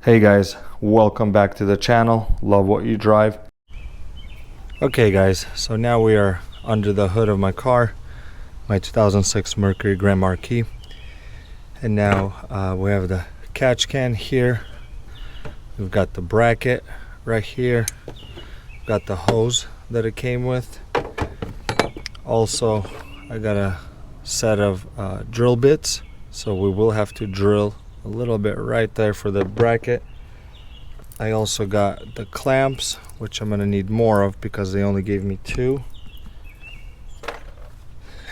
Hey guys, welcome back to the channel. Love what you drive. Okay guys, so now we are under the hood of my car, my 2006 Mercury Grand Marquis. And now we have the catch can here. We've got the bracket right here. We've got the hose that it came with. Also, I got a set of drill bits, so we will have to drill a little bit right there for the bracket. I also got the clamps, which I'm gonna need more of because they only gave me 2.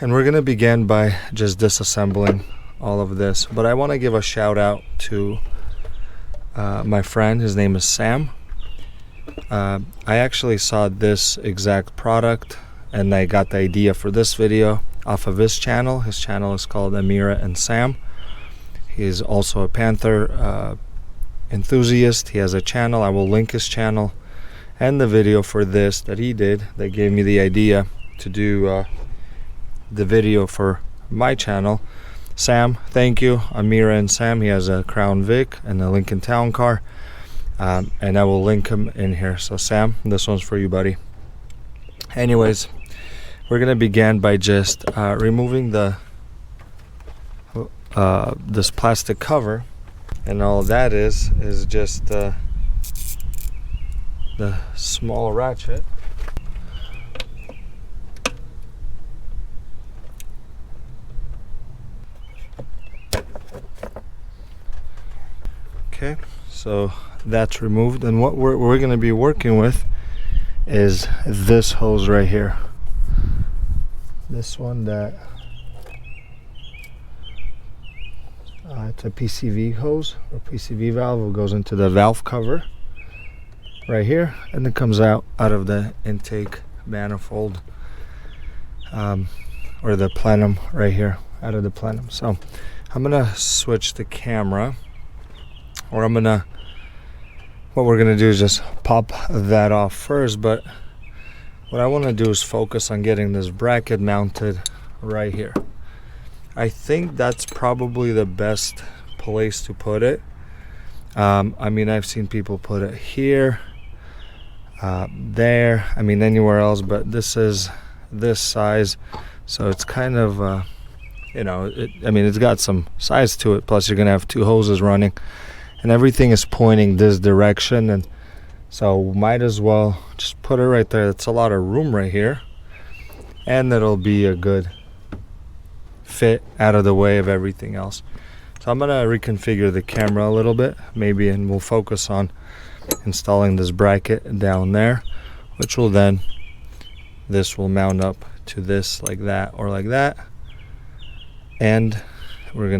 And we're gonna begin by just disassembling all of this. But I wanna give a shout out to my friend. His name is Sam. I actually saw this exact product and I got the idea for this video off of his channel. His channel is called Amira&Sam. He's also a Panther enthusiast. He has a channel. I will link his channel and the video for this that he did that gave me the idea to do the video for my channel. Sam, thank you. Amira&Sam. He has a Crown Vic and a Lincoln Town Car, and I will link him in here. So Sam, this one's for you, buddy. Anyways, we're gonna begin by just removing the this plastic cover, and all that is just the small ratchet. Okay, so that's removed, and what we're going to be working with is this hose right here. This one that it's a PCV hose or PCV valve. It goes into the valve cover right here, and it comes out of the intake manifold or the plenum right here, out of the plenum. So I'm gonna switch the camera, or what we're gonna do is just pop that off first. But what I want to do is focus on getting this bracket mounted right here. I think that's probably the best place to put it. I mean, I've seen people put it here, there, I mean anywhere else, but this is this size, so it's kind of you know, I mean, it's got some size to it. Plus you're gonna have 2 hoses running and everything is pointing this direction, and so might as well just put it right there. That's a lot of room right here, and it'll be a good fit out of the way of everything else. So I'm gonna reconfigure the camera a little bit maybe, and we'll focus on installing this bracket down there, which will then, this will mount up to this like that or like that, and we're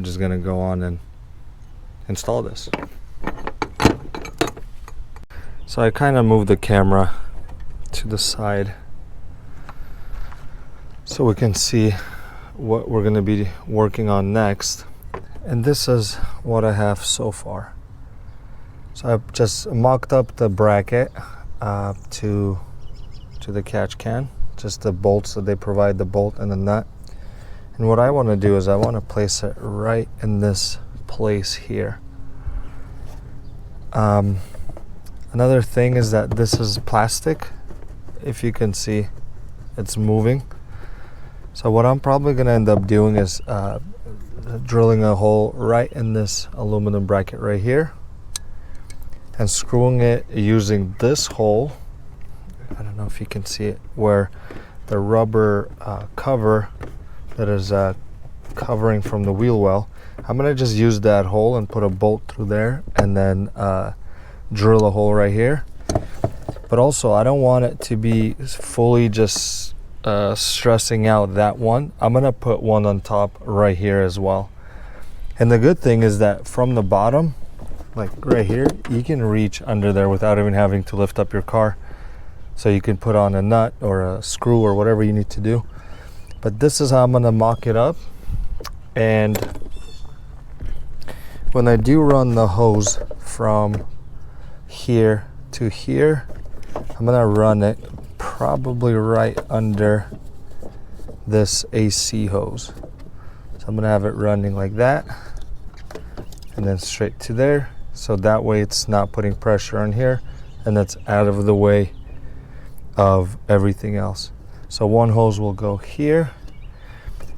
just gonna go on and install this. So I kind of moved the camera to the side so we can see what we're going to be working on next, and this is what I have so far. So I've just mocked up the bracket to the catch can, just the bolts that they provide, the bolt and the nut. And what I want to do is I want to place it right in this place here. Another thing is that this is plastic. If you can see, it's moving. So what I'm probably going to end up doing is drilling a hole right in this aluminum bracket right here and screwing it using this hole. I don't know if you can see it, where the rubber cover that is covering from the wheel well. I'm going to just use that hole and put a bolt through there, and then drill a hole right here. But also I don't want it to be fully just stressing out that one. I'm gonna put one on top right here as well. And the good thing is that from the bottom, like right here, you can reach under there without even having to lift up your car. So you can put on a nut or a screw or whatever you need to do. But this is how I'm gonna mock it up. And when I do run the hose from here to here, I'm gonna run it probably right under this AC hose. So I'm gonna have it running like that, and then straight to there. So that way it's not putting pressure on here, and that's out of the way of everything else. So one hose will go here,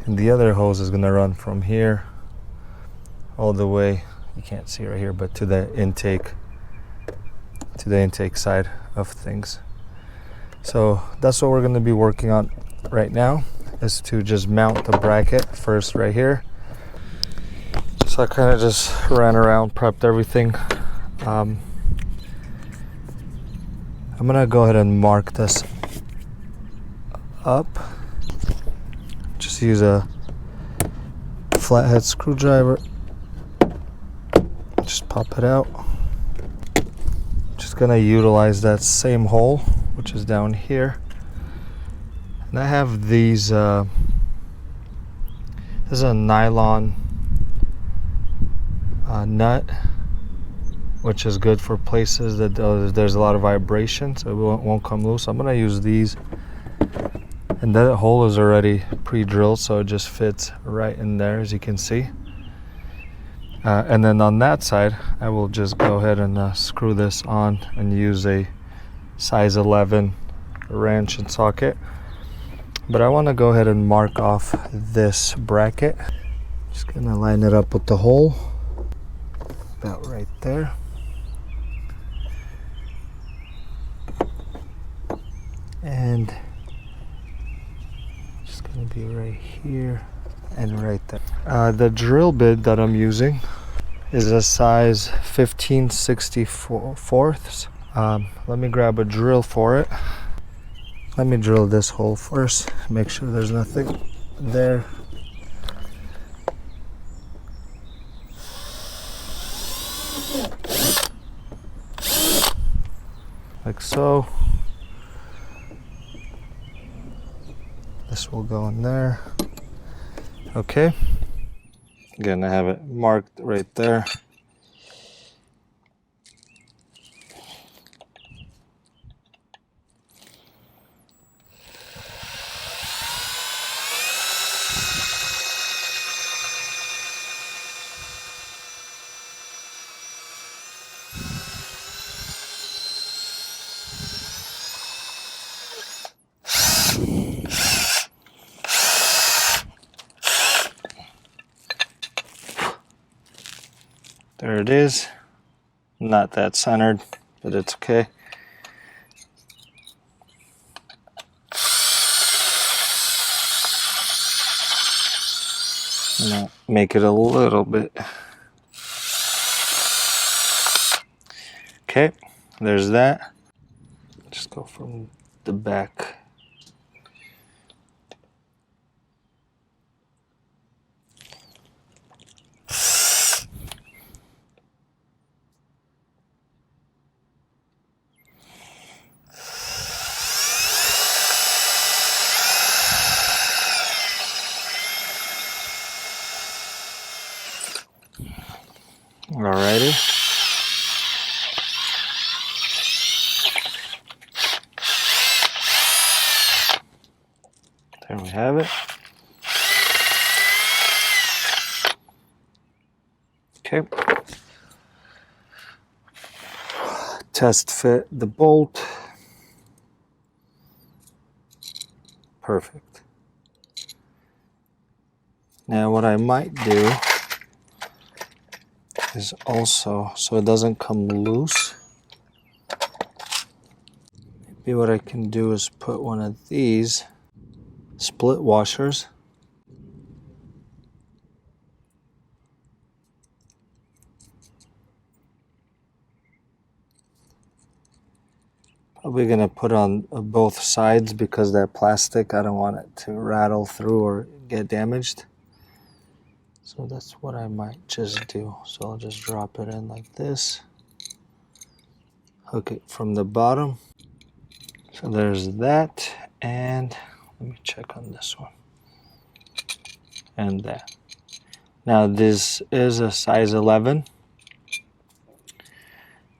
and the other hose is going to run from here all the way, you can't see right here, but to the intake side of things. So that's what we're going to be working on right now, is to just mount the bracket first right here. So I kind of just ran around, prepped everything. I'm gonna go ahead and mark this up. Just use a flathead screwdriver. Just pop it out. Just gonna utilize that same hole, which is down here. And I have these, this is a nylon nut, which is good for places that there's a lot of vibration, so it won't come loose. I'm gonna use these, and that hole is already pre-drilled, so it just fits right in there, as you can see. And then on that side, I will just go ahead and screw this on and use a size 11 wrench and socket. But I want to go ahead and mark off this bracket. Just gonna line it up with the hole, about right there. And just gonna be right here and right there. The drill bit that I'm using is a size 15/64. Let me grab a drill for it. Let me drill this hole first, make sure there's nothing there. Like so. This will go in there. Okay. Again, I have it marked right there. There it is. Not that centered, but it's okay. Now make it a little bit. Okay, there's that. Just go from the back. Alrighty. There we have it. Okay. Test fit the bolt. Perfect. Now what I might do is also, so it doesn't come loose, maybe what I can do is put one of these split washers probably gonna put on both sides, because that plastic, I don't want it to rattle through or get damaged. So that's what I might just do. So I'll just drop it in like this. Hook it from the bottom. So there's that. And let me check on this one. And that. Now this is a size 11.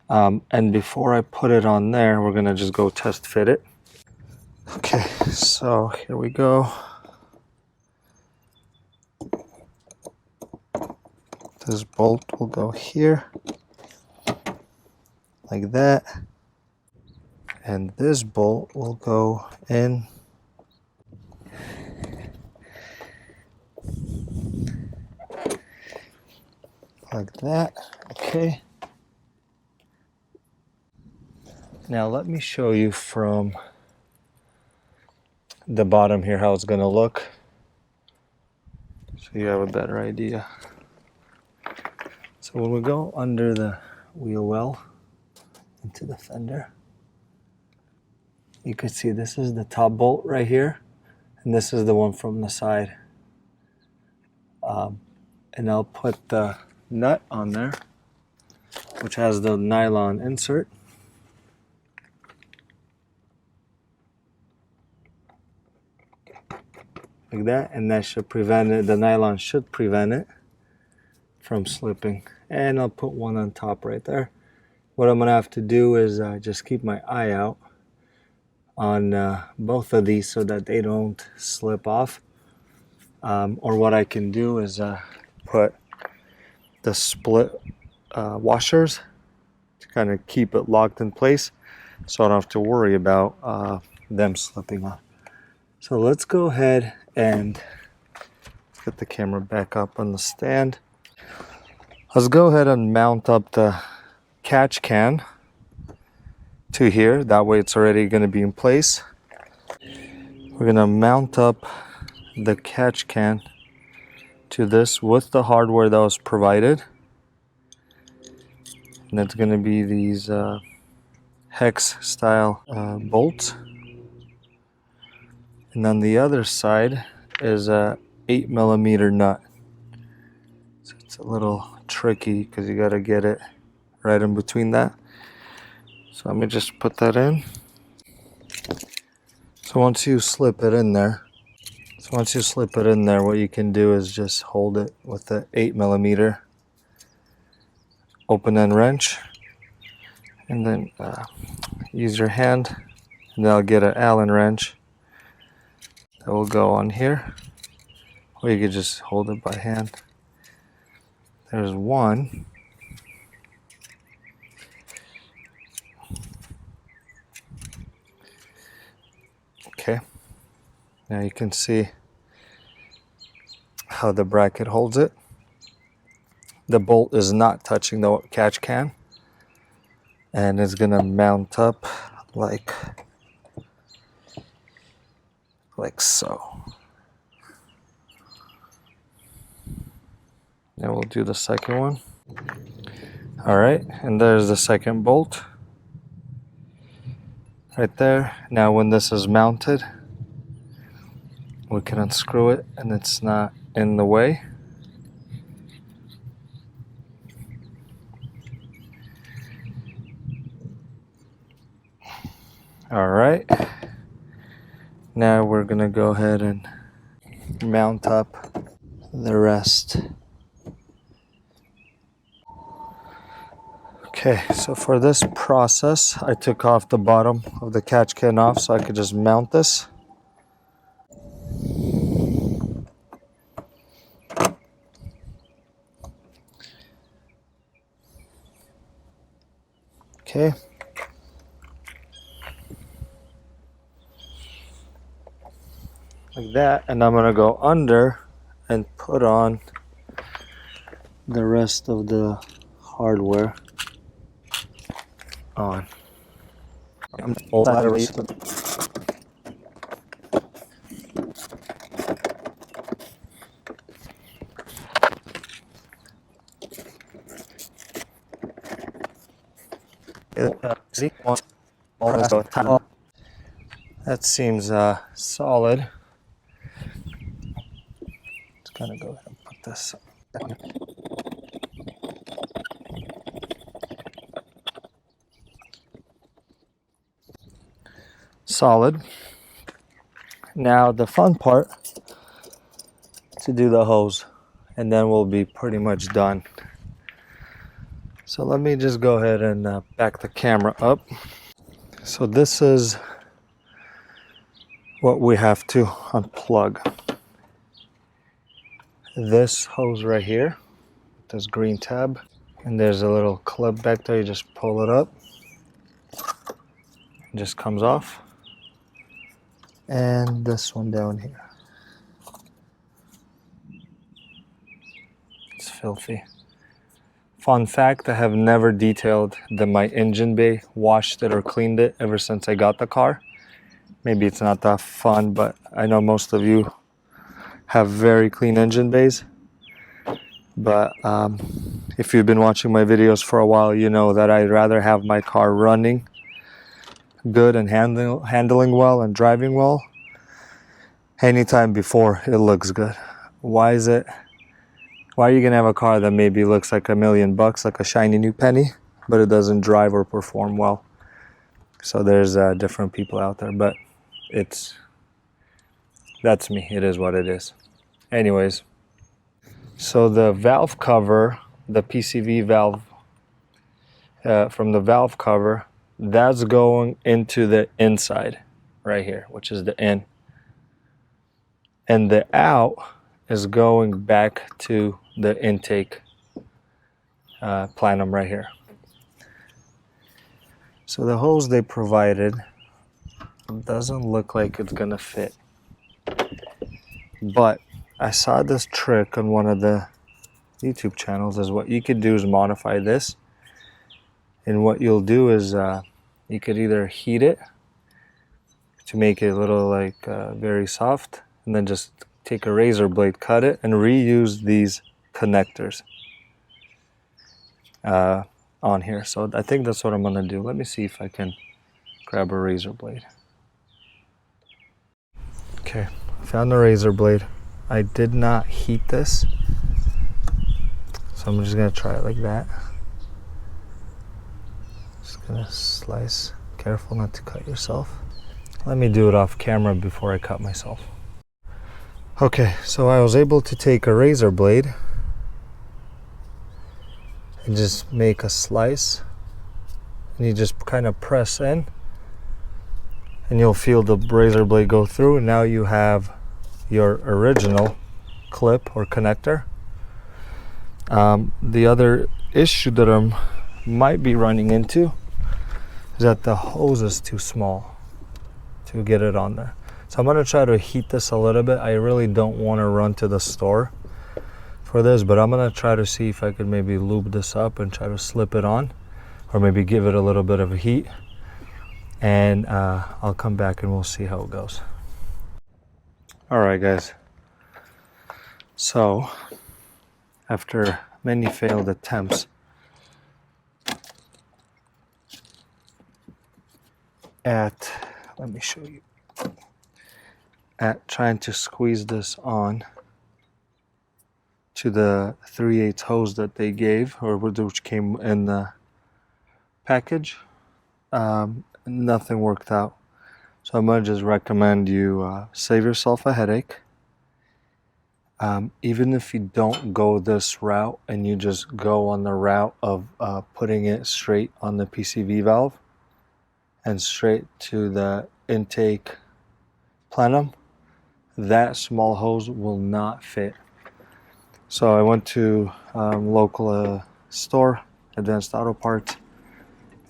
And before I put it on there, we're gonna just go test fit it. Okay, so here we go. This bolt will go here, like that. And this bolt will go in like that. Okay. Now let me show you from the bottom here how it's going to look, so you have a better idea. So when we go under the wheel well into the fender, you can see this is the top bolt right here, and this is the one from the side. And I'll put the nut on there, which has the nylon insert. Like that, and that should prevent it, the nylon should prevent it from slipping. And I'll put one on top right there. What I'm gonna have to do is just keep my eye out on both of these so that they don't slip off. Or what I can do is put the split washers to kind of keep it locked in place, so I don't have to worry about them slipping off. So let's go ahead and get the camera back up on the stand. Let's go ahead and mount up the catch can to here. That way it's already going to be in place. We're going to mount up the catch can to this with the hardware that was provided. And that's going to be these hex style bolts. And on the other side is a 8mm nut. So it's a little tricky because you got to get it right in between that. So let me just put that in. So once you slip it in there, what you can do is just hold it with the 8mm open end wrench, and then use your hand, and then I'll get an Allen wrench that will go on here, or you could just hold it by hand. There's one. Okay, now you can see how the bracket holds it. The bolt is not touching the catch can, and it's gonna mount up like so. Now we'll do the second one. All right, and there's the second bolt right there. Now when this is mounted, we can unscrew it and it's not in the way. All right, now we're gonna go ahead and mount up the rest. Okay, so for this process, I took off the bottom of the catch can off so I could just mount this. Okay. Like that, and I'm gonna go under and put on the rest of the hardware on. That seems solid. Just gonna go ahead and put this on. Solid. Now the fun part, to do the hose, and then we'll be pretty much done. So let me just go ahead and back the camera up. So this is what we have to unplug. This hose right here, this green tab, and there's a little clip back there. You just pull it up, it just comes off, and this one down here, it's filthy. Fun fact, I have never detailed my engine bay, washed it or cleaned it ever since I got the car. Maybe it's not that fun, but I know most of you have very clean engine bays. But if you've been watching my videos for a while, you know that I'd rather have my car running good and handling well and driving well anytime before it looks good. Why are you gonna have a car that maybe looks like $1 million, like a shiny new penny, but it doesn't drive or perform well? So there's different people out there, but that's me. It is what it is. Anyways, so the valve cover, the PCV valve, from the valve cover, that's going into the inside right here, which is the in. And the out is going back to the intake plenum right here. So the hose they provided doesn't look like it's gonna fit. But I saw this trick on one of the YouTube channels, is what you could do is modify this. And what you'll do is you could either heat it to make it a little like very soft, and then just take a razor blade, cut it, and reuse these connectors on here. So I think that's what I'm gonna do. Let me see if I can grab a razor blade. Okay, found the razor blade. I did not heat this, so I'm just gonna try it like that. Just gonna slice. Careful not to cut yourself. Let me do it off camera before I cut myself. Okay, so I was able to take a razor blade and just make a slice, and you just kind of press in, and you'll feel the razor blade go through, and now you have your original clip or connector. The other issue that I might be running into is that the hose is too small to get it on there. So I'm gonna try to heat this a little bit. I really don't want to run to the store for this, but I'm gonna try to see if I could maybe lube this up and try to slip it on, or maybe give it a little bit of a heat, and I'll come back and we'll see how it goes. All right, guys. So after many failed attempts at, let me show you, at trying to squeeze this on to the 3/8 hose that they gave, or which came in the package, nothing worked out. So I'm gonna just recommend you save yourself a headache. Even if you don't go this route and you just go on the route of putting it straight on the PCV valve and straight to the intake plenum, that small hose will not fit. So I went to local store, Advanced Auto Parts,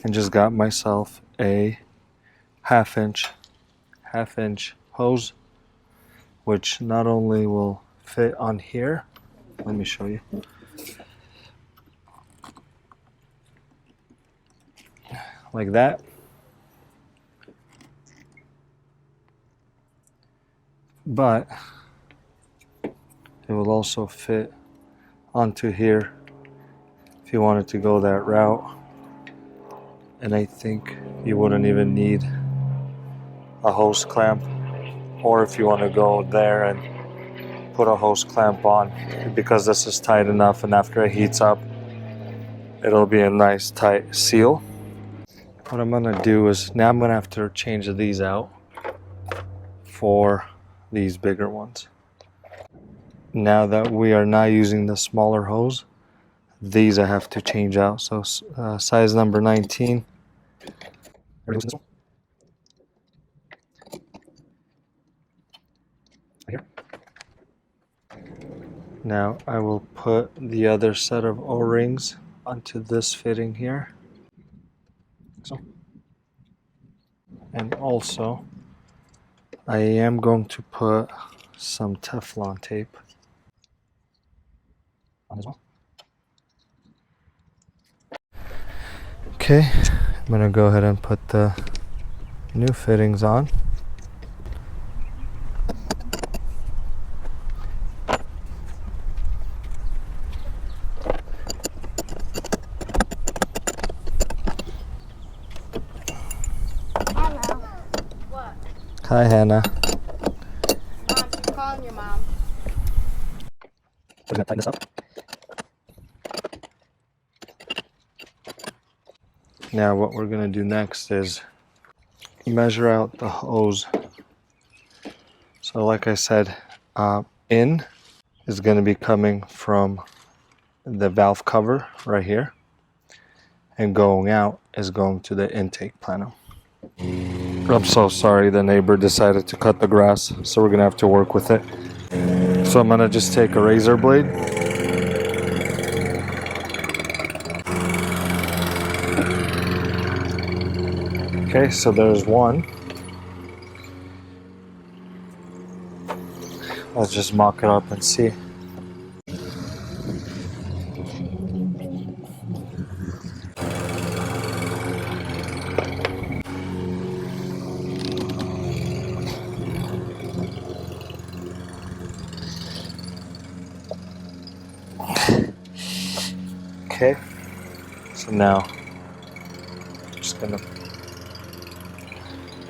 and just got myself a half inch hose, which not only will fit on here, let me show you, like that, but it will also fit onto here if you wanted to go that route. And I think you wouldn't even need a hose clamp, or if you want to go there and put a hose clamp on, because this is tight enough, and after it heats up it'll be a nice tight seal. What I'm gonna do is, now I'm gonna have to change these out for these bigger ones. Now that we are not using the smaller hose, these I have to change out. So size number 19. Here. Now I will put the other set of O-rings onto this fitting here. So. And also, I am going to put some Teflon tape on as well. Okay, I'm going to go ahead and put the new fittings on. Hi, Hannah. Mom, she's calling your mom. We're gonna tighten this up. Now what we're gonna do next is measure out the hose. So like I said, in is gonna be coming from the valve cover right here, and going out is going to the intake plenum. I'm so sorry, the neighbor decided to cut the grass, so we're gonna have to work with it. So I'm gonna just take a razor blade. Okay, so there's one. Let's just mock it up and see. Okay, so now I'm just gonna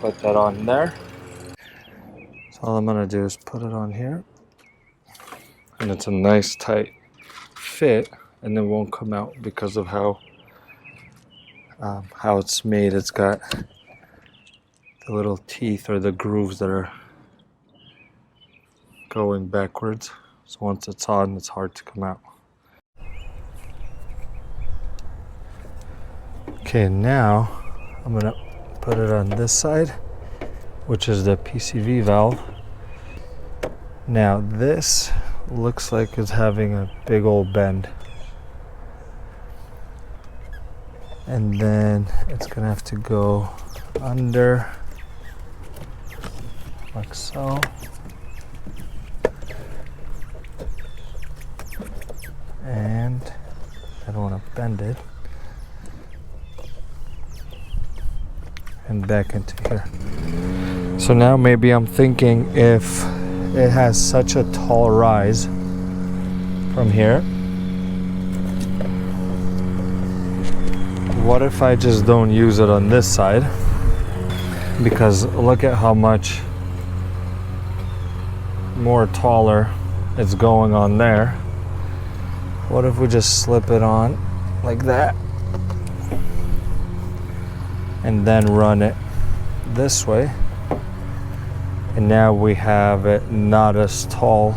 put that on there. So all I'm gonna do is put it on here, and it's a nice tight fit, and it won't come out because of how it's made. It's got the little teeth or the grooves that are going backwards. So once it's on, it's hard to come out. Okay, now I'm gonna put it on this side, which is the PCV valve. Now this looks like it's having a big old bend. And then it's gonna have to go under, like so. And I don't want to bend it. And back into here. So now maybe I'm thinking, if it has such a tall rise from here, what if I just don't use it on this side? Because look at how much more taller it's going on there. What if we just slip it on like that and then run it this way, and now we have it not as tall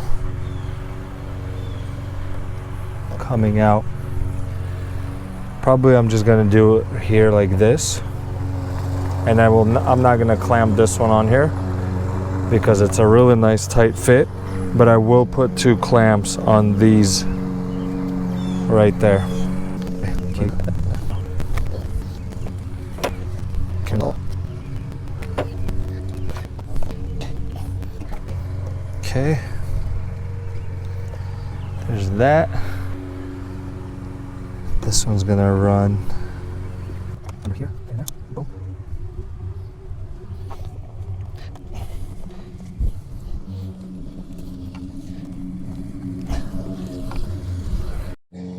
coming out. Probably I'm just gonna do it here like this, and I'm not gonna clamp this one on here because it's a really nice tight fit, but I will put 2 clamps on these right there. Okay, there's that. This one's gonna run under here. Boom.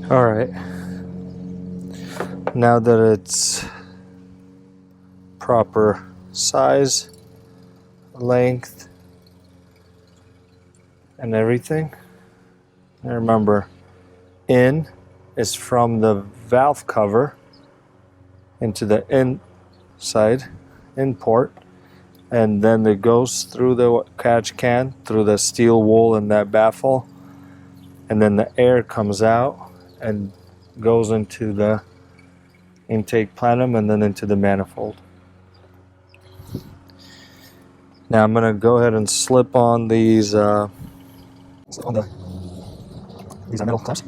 All right, now that it's proper size, length, and everything, and remember, in is from the valve cover into the inside in port, and then it goes through the catch can, through the steel wool and that baffle, and then the air comes out and goes into the intake plenum and then into the manifold. Now I'm gonna go ahead and slip on these These are metal clamps.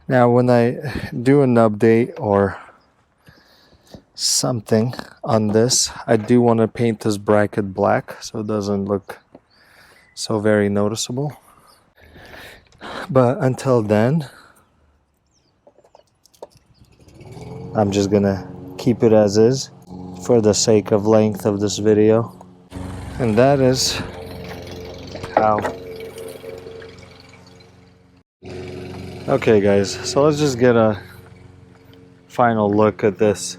Now when I do an update or something on this, I do want to paint this bracket black so it doesn't look so very noticeable. But until then, I'm just gonna keep it as is for the sake of length of this video. And that is how. Okay guys, so let's just get a final look at this.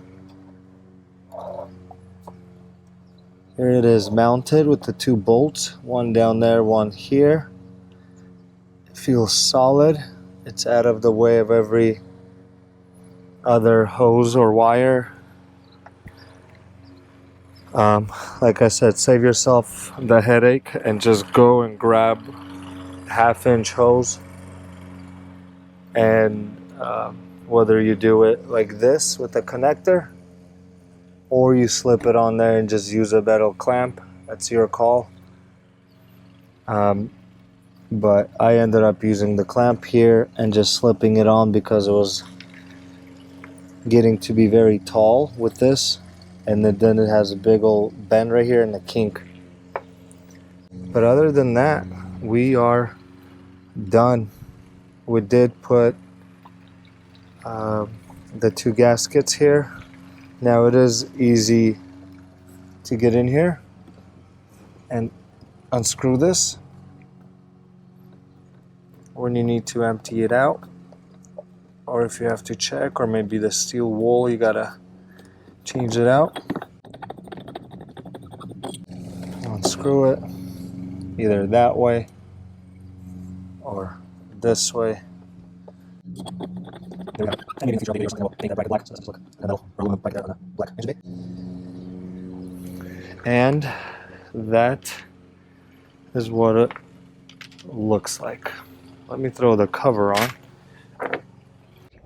Here it is mounted with the 2 bolts, one down there, one here. It feels solid. It's out of the way of every other hose or wire. Like I said, save yourself the headache and just go and grab 1/2-inch hose. And whether you do it like this with a connector or you slip it on there and just use a metal clamp, that's your call. But I ended up using the clamp here and just slipping it on because it was getting to be very tall with this, and then it has a big old bend right here and a kink. But other than that, we are done. We did put the 2 gaskets here. Now it is easy to get in here and unscrew this when you need to empty it out, or if you have to check, or maybe the steel wool, you gotta change it out. Unscrew it either that way or this way. And that is what it looks like. Let me throw the cover on.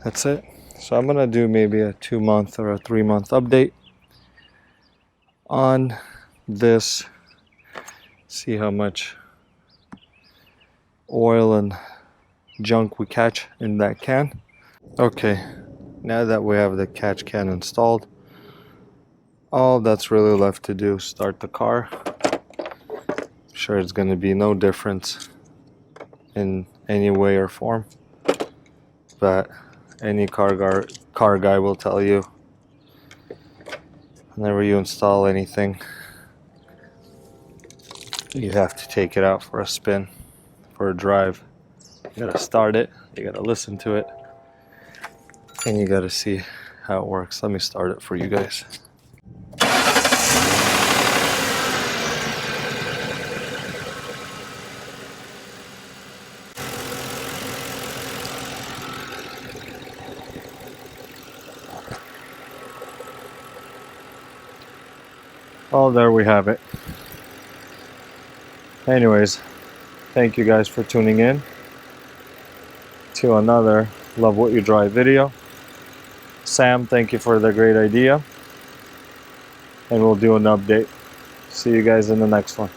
That's it. So I'm gonna do maybe a 2-month or a 3-month update on this. See how much oil and junk we catch in that can. Okay, now that we have the catch can installed, all that's really left to do is start the car. I'm sure it's going to be no difference in any way or form, but any car guy will tell you whenever you install anything, you have to take it out for a spin, for a drive. You gotta start it, you gotta listen to it, and you gotta see how it works. Let me start it for you guys. Oh, there we have it. Anyways, thank you guys for tuning in to another Love What You Drive video. Sam, thank you for the great idea. And we'll do an update. See you guys in the next one.